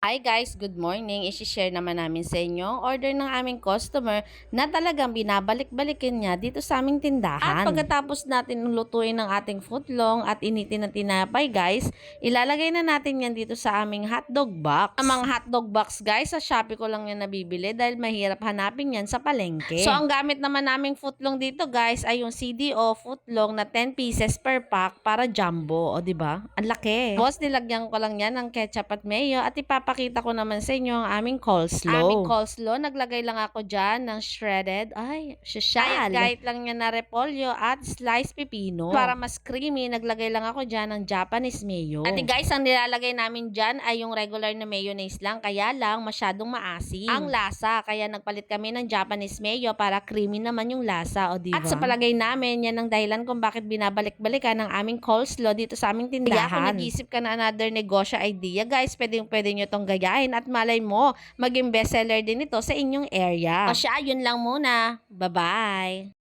Hi guys, good morning. I-share naman namin sa inyo ang order ng aming customer na talagang binabalik-balikin niya dito sa aming tindahan. At pagkatapos natin lutuin ng ating footlong at initin na tinapay guys, ilalagay na natin yan dito sa aming hotdog box. Ang mga hotdog box guys, sa Shopee ko lang yan nabibili dahil mahirap hanapin yan sa palengke. So ang gamit naman naming footlong dito guys ay yung CDO footlong na 10 pieces per pack para jumbo. O diba? Ang laki. Boss, nilagyan ko lang yan ng ketchup at mayo at ipapakita ko naman sa inyo ang aming coleslaw. Naglagay lang ako dyan ng shredded, sosyal. Kahit lang yan na repolyo at sliced pipino. Para mas creamy, naglagay lang ako dyan ng Japanese mayo. At guys, ang nilalagay namin dyan ay yung regular na mayonnaise lang, kaya lang masyadong maasim ang lasa. Kaya nagpalit kami ng Japanese mayo para creamy naman yung lasa, o diba? At sa palagay namin, yan ang dahilan kung bakit binabalik-balikan ang aming coleslaw dito sa aming tindahan. Kaya kung nag-isip ka na another negosyo idea, guys, pwede nyo tong gayahin at malay mo, maging bestseller din ito sa inyong area. O siya, yun lang muna. Bye-bye!